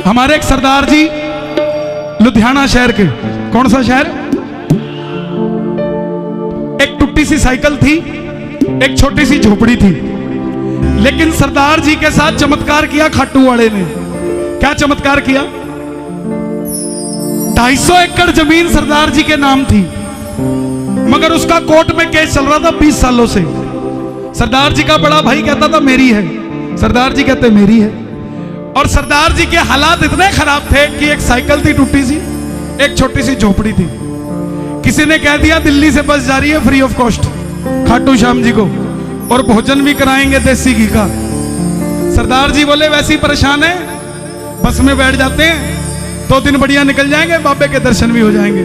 हमारे एक सरदार जी लुधियाना शहर के, कौन सा शहर, एक टूटी सी साइकिल थी, एक छोटी सी झोपड़ी थी, लेकिन सरदार जी के साथ चमत्कार किया खाटू वाले ने। क्या चमत्कार किया? 250 एकड़ जमीन सरदार जी के नाम थी, मगर उसका कोर्ट में केस चल रहा था 20 सालों से। सरदार जी का बड़ा भाई कहता था मेरी है, सरदार जी कहते मेरी है। और सरदार जी के हालात इतने खराब थे कि एक साइकिल थी टूटी सी, एक छोटी सी झोपड़ी थी। किसी ने कह दिया दिल्ली से बस जा रही है free of cost Khatu Shyam ji को, और भोजन भी कराएंगे देसी घी का। सरदार जी बोले वैसे ही परेशान है, बस में बैठ जाते हैं, 2 दिन बढ़िया निकल जाएंगे, बाबे के दर्शन भी हो जाएंगे।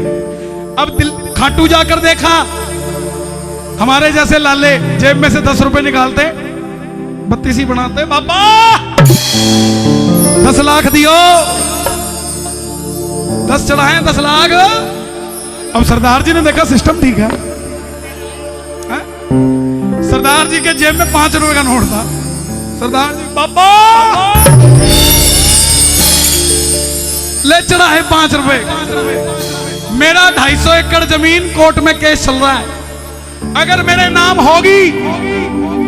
अब खाटू जाकर देखा, हमारे जैसे लाले जेब में से 10 रुपए निकालते, 32 ही बनाते, बाबा 10 लाख दियो, 10 चढ़ाए 10 लाख। अब सरदार जी ने देखा सिस्टम ठीक है, सरदार जी के जेब में 5 रुपए का नोट था। सरदार जी बाबा ले चढ़ाए 5 रुपए। मेरा 250 एकड़ जमीन कोर्ट में केस चल रहा है, अगर मेरे नाम होगी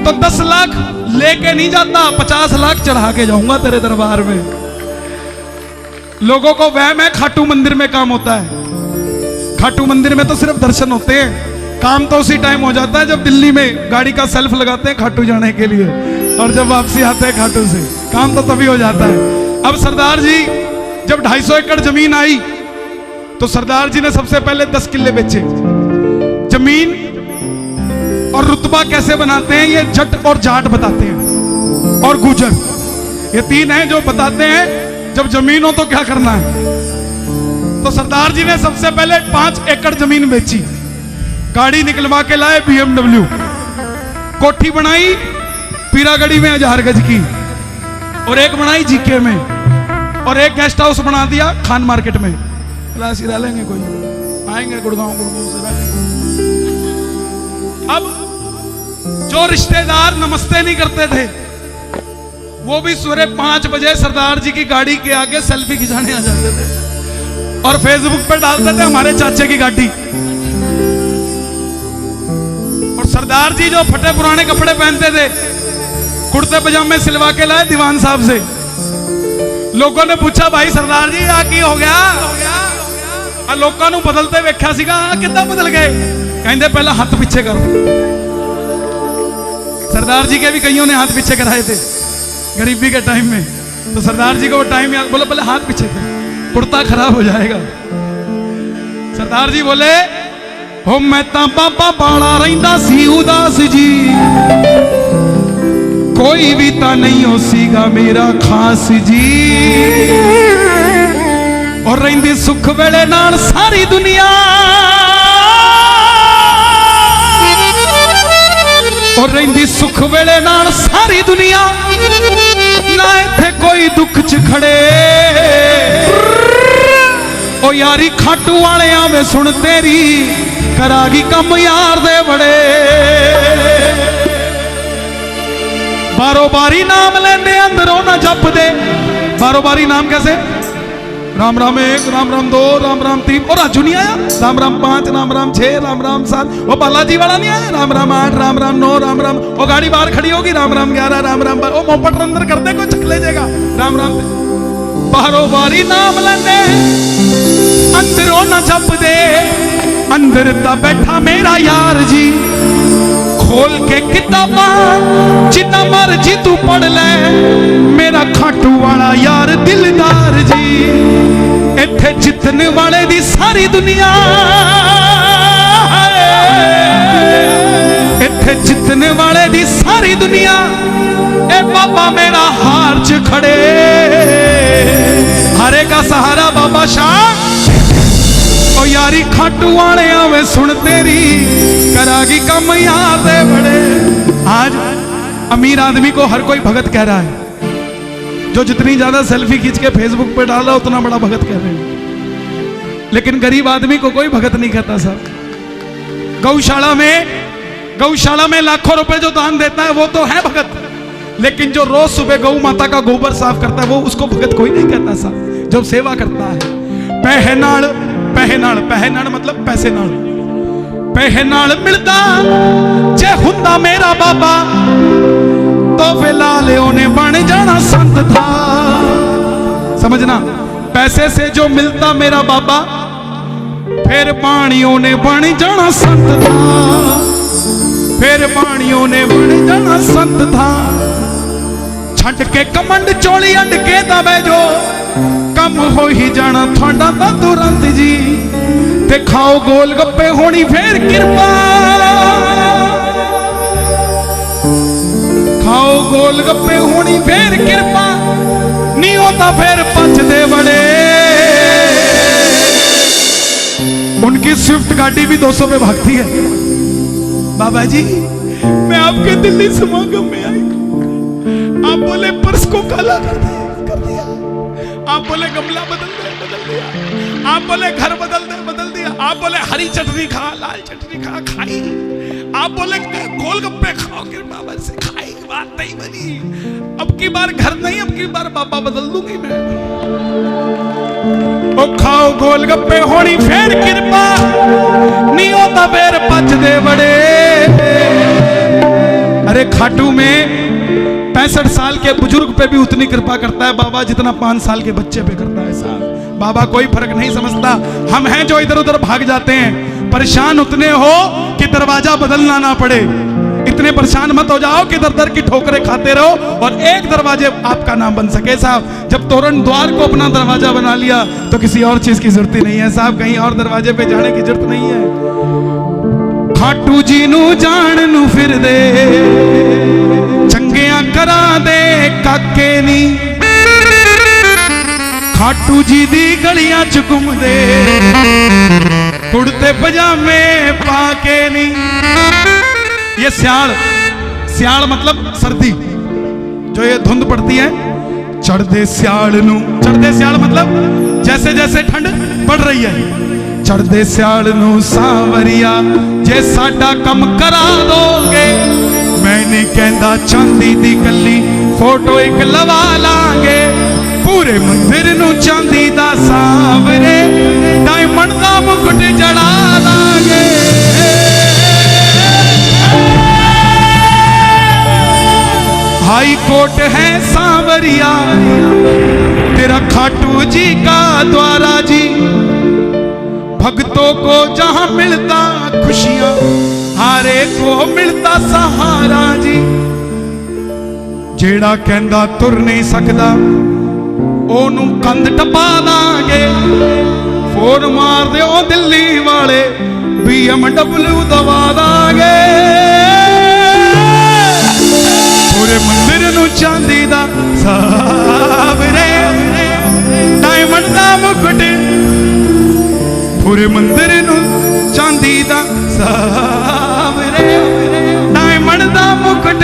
तो 10 लाख लेके नहीं जाता, 50 लाख चढ़ा के जाऊंगा तेरे दरबार में। लोगों को वहम है खाटू मंदिर में काम होता है। खाटू मंदिर में तो सिर्फ दर्शन होते हैं, काम तो उसी टाइम हो जाता है जब दिल्ली में गाड़ी का सेल्फ लगाते हैं खाटू जाने के लिए, और जब वापसी आते हैं खाटू से, काम तो तभी हो जाता है। अब सरदार जी जब 250 एकड़ जमीन आई तो सरदार जी ने सबसे पहले 10 किले बेचे। जमीन और रुतबा कैसे बनाते हैं ये जट और जाट बताते हैं, और गुजर, ये 3 हैं जो बताते हैं जब जमीन हो तो क्या करना है। तो सरदार जी ने सबसे पहले 5 एकड़ जमीन बेची, गाड़ी निकलवा के लाए BMW, कोठी बनाई पीरागढ़ी में 1000 गज की, और एक बनाई जीके में, और एक गेस्ट हाउस बना दिया खान मार्केट में। रह लेंगे, कोई आएंगे गुड़गांव से रहेंगे। अब जो रिश्तेदार नमस्ते नहीं करते थे, वो भी सुबह 5 बजे सरदार जी की गाड़ी के आगे सेल्फी खिंचाने आ जाते थे, और फेसबुक पे डालते थे हमारे चाचे की गाड़ी। और सरदार जी जो फटे पुराने कपड़े पहनते थे, कुर्ते पजामे सिलवा के लाए दीवान साहब से। लोगों ने पूछा भाई सरदार जी आ की हो गया, लोगों ने बदलते वेख्या सीगा, कितना बदल गए? कहते पहला हाथ पीछे करो। सरदार जी के भी कईयों ने हाथ पीछे कराए थे गरीबी के टाइम में, तो सरदार जी को वो टाइम याद, बोले पहले हाथ पीछे करो, कुर्ता खराब हो जाएगा। सरदार जी बोले हो मैं ता बाबा बाड़ा रहिंदा सी उदास जी, कोई भी ता नहीं हो सीगा मेरा खास जी, और रहिंदी सुख वेले नाल सारी दुनिया, और रहिंदी सुख वेले नाल सारी दुनिया, ना इत्थे कोई दुख च खड़े। ओ यारी खाटू वाले आवे सुन तेरी, करागी कम यार दे बड़े। बारो बारी नाम लेने अंदरों ना जप दे। बारो बारी नाम कैसे? राम राम 1, राम राम 2, राम राम 3, और राजू नहीं आया, राम राम 5, राम राम 6, राम राम 7, वो बालाजी वाला नहीं आया, राम राम 8, राम राम 9, राम राम, वो गाड़ी बाहर खड़ी होगी, राम राम 11, राम राम, वो मोपट अंदर कर दे कोई चक ले जाएगा, राम राम। बारो बारी नाम लेने अंदरों ना जप दे, अंदर ता बैठा मेरा यार जी, खोल के किताबा जितना मर्जी तू पढ़ ले, मेरा खाटू वाला यार दिलदार जी। इत्थे जितने वाले दी सारी दुनिया, इत्थे जितने वाले दी सारी दुनिया, ए बाबा मेरा हार च खड़े, हरे का सहारा बाबा शाह। ओ यारी खाटू वाले आवे सुन तेरी, करागी कम यार दे बड़े। आज अमीर आदमी को हर कोई भगत कह रहा है, जो जितनी ज्यादा सेल्फी खींच के फेसबुक पे डाला उतना बड़ा भगत कह रहे हैं, लेकिन गरीब आदमी को कोई भगत नहीं कहता साहब। गौशाला में लाखों रुपए जो दान देता है वो तो है भगत, लेकिन जो रोज सुबह गौ माता का गोबर साफ करता है वो उसको भगत कोई नहीं कहता साहब, जब सेवा करता है। पहनाड़ पहनाड़ पहनाड़ मतलब पैसे नाल, पहनाड़ मिलता जे हुंदा मेरा बाबा तो फिलहाल उन्हें बन जाना संत था। समझना, पैसे से जो मिलता मेरा बाबा फिर पानियों ने बन जाना संत था, फिर पानियों ने बन जाना संत था। छट के कमंड चोली अंड के दबे जो कम हो ही जाना थोड़ा ता तुरंत जी। ते खाओ गोल गप्पे होनी फिर कृपा, खाओ गोल गप्पे होनी फिर कृपा, नहीं होता फिर पचदे बड़े। उनकी स्विफ्ट गाड़ी भी 200 पे भागती है। बाबा जी मैं आपके दिल्ली समागम में आई, आप बोले पर्स को काला कर दिया, आप बोले गमला बदल दिया, आप बोले घर बदल दिया, आप बोले हरी चटनी खा लाल चटनी खा खाई, आप बोले गोलगप्पे खाओ कृपा से खाई, बात नहीं बनी। अब की बार घर नहीं, अब की बार बाबा बदल दूंगी मैं। ओ खाओ गोलगप्पे होनी फिर कृपा, नहीं होता फिर पचदे बड़े। अरे खाटू में 65 साल के बुजुर्ग पे भी उतनी कृपा करता है बाबा जितना 5 साल के बच्चे पे करता है साहब। बाबा कोई फर्क नहीं समझता। हम हैं जो इधर उधर भाग जाते हैं, परेशान उतने हो कि दरवाजा बदलना ना पड़े। इतने परेशान मत हो जाओ कि दर दर की ठोकरें खाते रहो और एक दरवाजे आपका नाम बन सके साहब। जब तोरण द्वार को अपना दरवाजा बना लिया तो किसी और चीज की जरूरत ही नहीं है साहब, कहीं और दरवाजे पे जाने की जरूरत नहीं है। खाटू जी नू जान नू फिर दे, चंगियां करा दे काके नी, खाटू जी दी गलियां च घूम दे, कुड़ते पजामे पाके नी। ये स्याल, स्याल मतलब सर्दी, जो ये धुंध पड़ती है, चढ़दे स्याल नू, चढ़दे स्याल मतलब जैसे जैसे ठंड पड़ रही है, चढ़दे स्याल नू सांवरिया जे साडा कम करा दोगे, मैं नहीं कहंदा चांदी दी गली फोटो एक लवा लांगे, पूरे मंदिर नू चांदी दा सांवरे डायमंड दा मुकुट जड़ा लांगे। हाई कोर्ट है सांवरिया तेरा खाटू जी का द्वारा जी, भक्तों को जहां मिलता खुशियां हारे को मिलता सहारा जी। जेड़ा कहंदा तुर नहीं सकदा ओनू कंध टपा दांगे, फोन मार दे ओ दिल्ली वाले BMW दवा दांगे, पूरे मंदिर नू चांदी दा सावरे डायमंड दा मुकुट, पूरे मंदिर नू चांदी दा सावरे डायमंड दा मुकुट।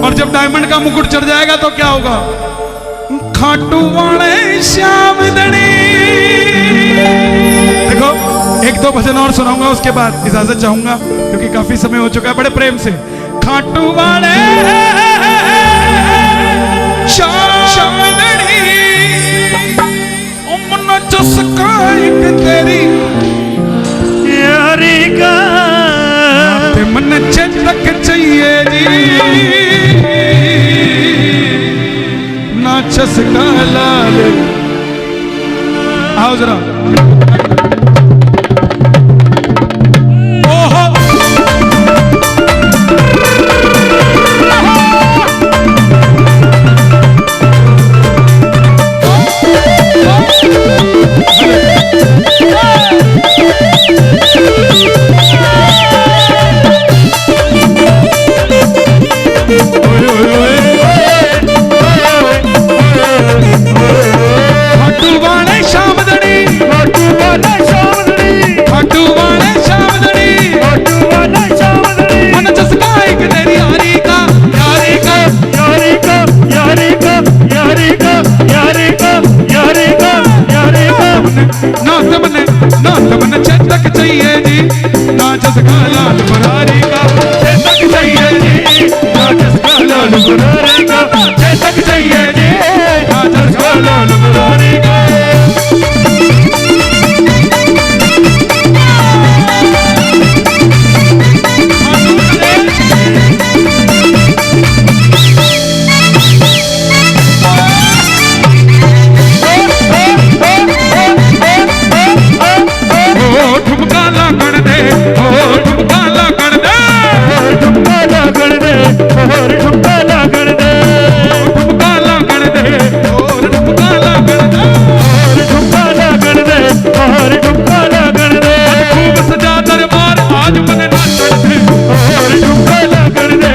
और जब डायमंड का मुकुट चढ़ जाएगा तो क्या होगा? खाटू वाले श्याम दनी। देखो एक दो भजन और सुनाऊंगा, उसके बाद इजाजत चाहूंगा क्योंकि काफी समय हो चुका है। बड़े प्रेम से खाटू वाले श्याम दनी, मन चस्का एक तेरी यारी का मन चेतक चाहिए जी, ना चस्का लाल। आओ जरा खाटू वाले श्याम दनी, खाटू वाले लाल मुरारी के। ठुमका लागण दे, ठुमका लागण दे, ठुमका लागण दे, और ठुमका लागण दे, ठुमका लागण दे, और ठुमका लागण दे, और ठुमका लागण दे, और ठुमका लागण दे। खूब सजा दरबार आज मन नाचण दे, और ठुमका लागण दे,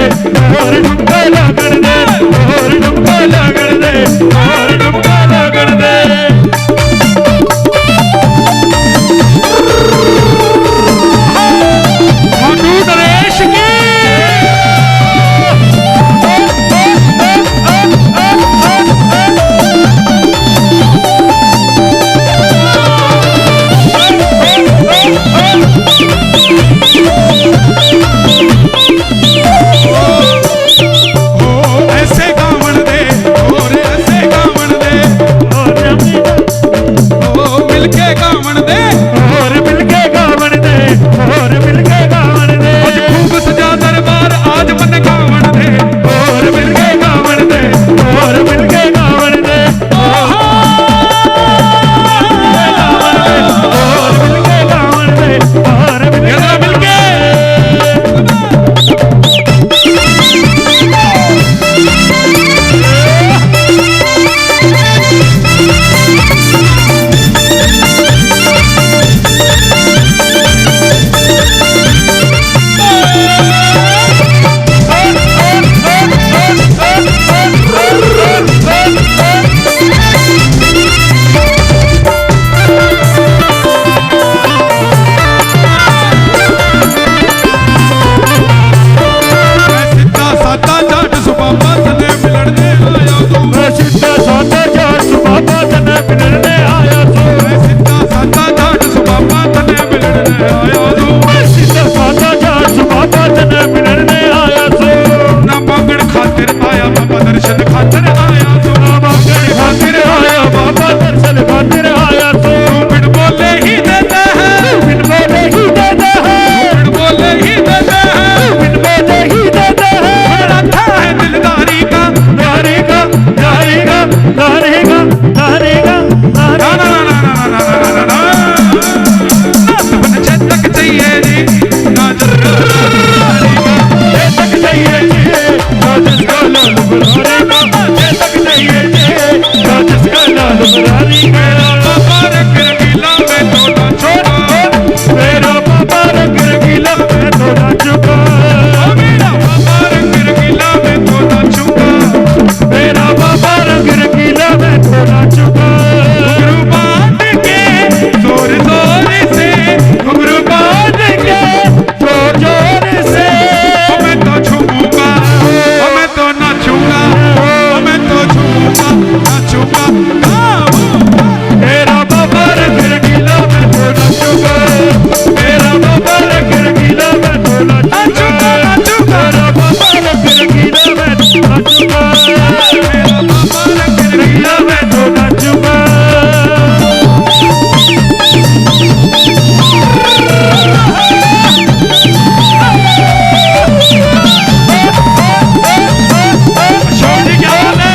और ठुमका लागण दे, और ठुमका लागण दे, और ठुमका लागण दे। खाटू नरेश की ऐसे गावण दे, और ऐसे गावण दे, मिलके गावण दे, और मिलके गावण दे, और मिलके गावण दे। आज खूब सजा दरबार आज मन गावण दे, और मिलके गावण दे, और मिलके गावण दे, और मिलके गावण दे, और जरा मिलके सीधा साधा जाट सुबाबा तने मिलण दे आया तू, सीधा साधा जाट सुबाबा तने मिलण दे आया तू, सीधा साधा जाट सुबाबा तने मिलण दे आया तू, सीधा साधा जाट सुबाबा तने मिलण दे आया तू। ना मांगण खातिर आया बाबा दर्शन खातिर आया तू, ना मांगण खातिर आया बाबा दर्शन खातिर आया तू। बिन बोले ही देता है, बिन बोले ही देता है, बिन बोले ही देता है, बिन बोले ही देता है। रखा है दिलदारी का, नारी का, नारी का, नारी का, नारी का, नारी ना ना ना ना ना ना ना ना ना ना तुमने चेतक चाहिए जी ना जरा तक चाहिए जी, ना जिसका लाल मुरारी का। तक चाहिए जी, ना जिसका लाल मुरारी का। बाबा रंग रंगीला में तो ना छोड़ा, मेरा बाबा रंग रंगीला मैं तो नाचूंगा। मेरा बाबा रंग रंगीला में तो नाचूंगा, मेरा बाबा रंग रंगीला मैं तो नाचूंगा। घुंघरू बांध के जोर जोर से, घुंघरू बांध के जोर जोर से मैं तो झूमूंगा, मैं तो नाचूंगा, मैं तो झूमूंगा नाचूंगा, मेरा बाबा रंग रंगीला मैं तो नाचूंगा। मेरा बाबा रंग रंगीला मैं तो नाचूंगा। मेरा बाबा रंग रंगीला मैं तो नाचूंगा। मेरा बाबा रंग रंगीला मैं तो नाचूंगा। छोटी क्या बात है,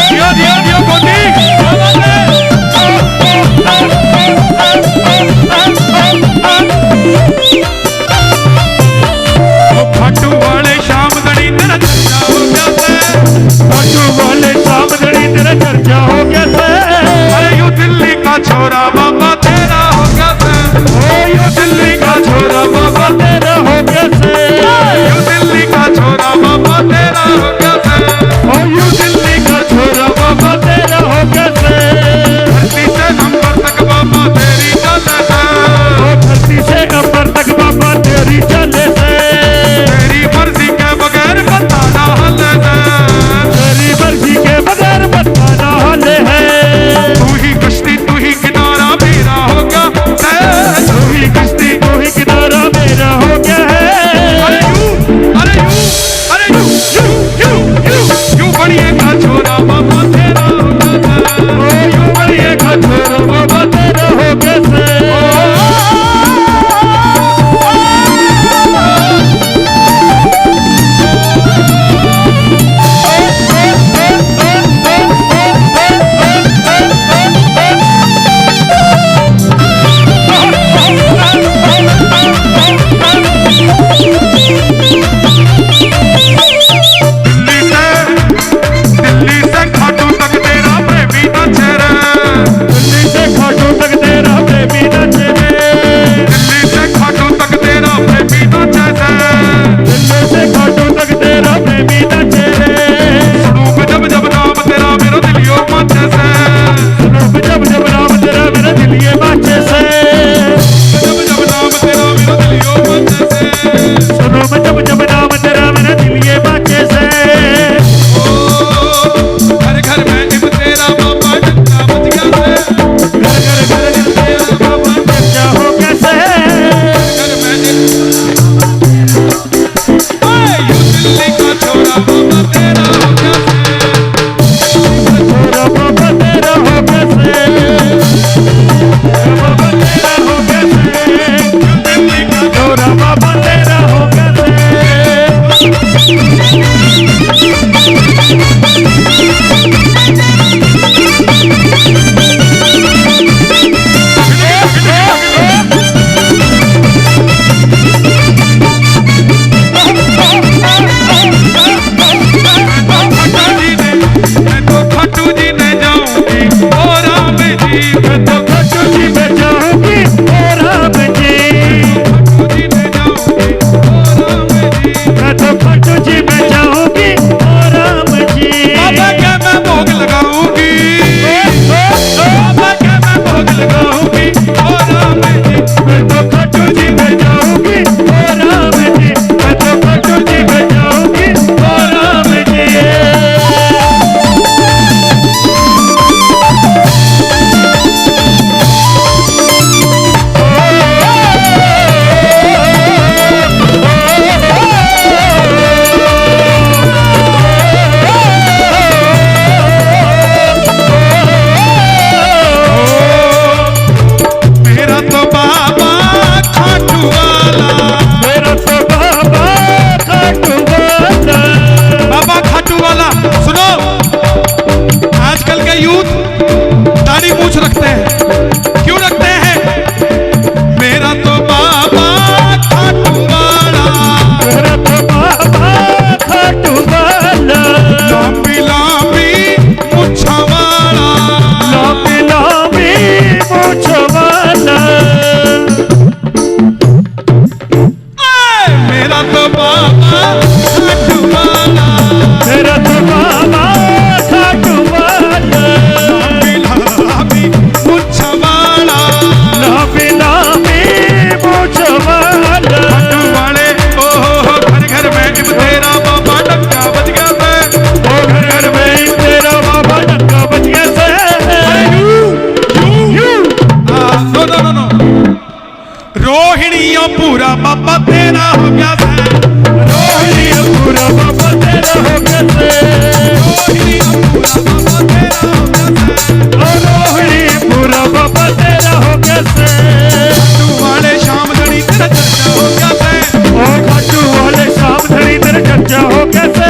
दियो दियो दियो गोदी, खाटू वाले शाम दड़ी तेरा चर्चा हो गया से, खाटू वाले शाम दड़ी तेरा चर्चा हो गया से। अरे यू दिल्ली का छोरा बाबा तेरा हो गया से, ओ यू दिल्ली का छोरा बाबा तेरा हो गया से। यू दिल्ली का छोरा बाबा तेरा हो गया से, ओ यू दिल्ली का छोरा बाबा तेरा हो गया से। धरती से नंबर तक बाबा तेरी चले से, ओ धरती से अंबर तक बाबा तेरी चले से। तेरी मर्जी के बगैर बताना हले से, तेरी मर्जी के बगैर बताना हाले है। तू ही कश्ती तू ही किनारा पूरा बाबा तेरा हो गया से रोहिणी पूरा बाबा तेरा हो गया से रोहिणी पूरा बाबा तेरा हो गया से रोहिणी पूरा बाबा तेरा हो गया से खाटू वाले शाम घड़ी तेरा चर्चा हो गया से ओ खाटू वाले शाम धड़ी तेरा चर्चा हो गया से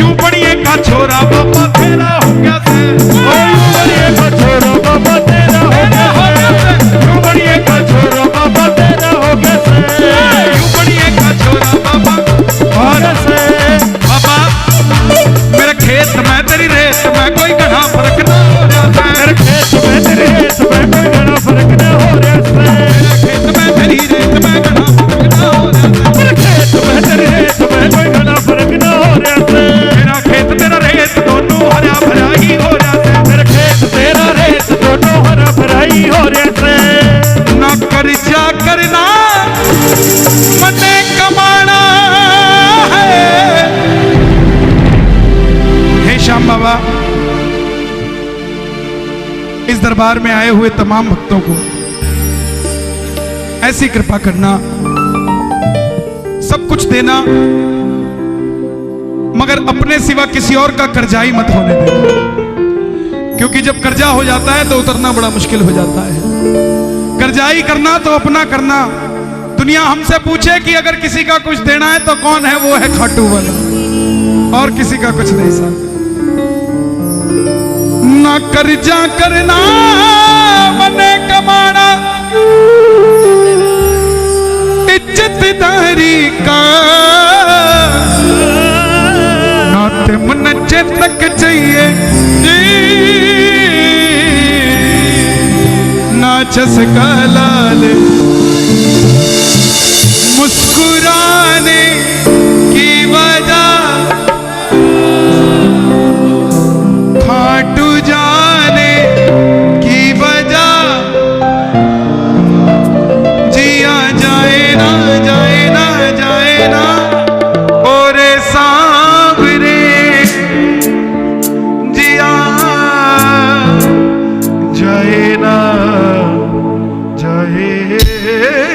यूं बड़िए का छोरा बाबा तेरा हो गया से ओ यूं बड़िए का छोरा बाबा तेरा हो गया से यूं बड़िए का छोरा बाबा तेरा हो गया से यूं बड़िए का छोरा बाबा हो गया से बाबा मेरे खेत में तेरी रेत में कोई घना फर्क ना हो जाता है मेरे खेत में तेरे रेत में कोई घना फर्क न हो रहा से मेरे खेत में तेरी रेत में घना फर्क ना हो जाता है मेरे खेत में तेरे रेत में कोई घना फर्क न हो रहा से मेरा खेत तेरा रेत दोनों हरा भरा ही हो जाता है मेरे खेत तेरा रेत दोनों हरा भरा ही हो रहा से ना कर्जा करना मने कमाना है हे श्याम बाबा इस दरबार में आए हुए तमाम भक्तों को ऐसी कृपा करना सब कुछ देना मगर अपने सिवा किसी और का कर्जाई मत होने देना क्योंकि जब कर्जा हो जाता है तो उतरना बड़ा मुश्किल हो जाता है कर्जाई करना तो अपना करना दुनिया हमसे पूछे कि अगर किसी का कुछ देना है तो कौन है वो है खाटू वाला और किसी का कुछ नहीं साथ ना कर्जा करना मने कमाना इज्जतदारी का नाते मन चेतक चाहिए नाचस का लाल मुस्कुराने की वजह खाटू जाने की वजह जिया जाए ना जाए ना जाए ना और सांवरे जिया जाए ना जाए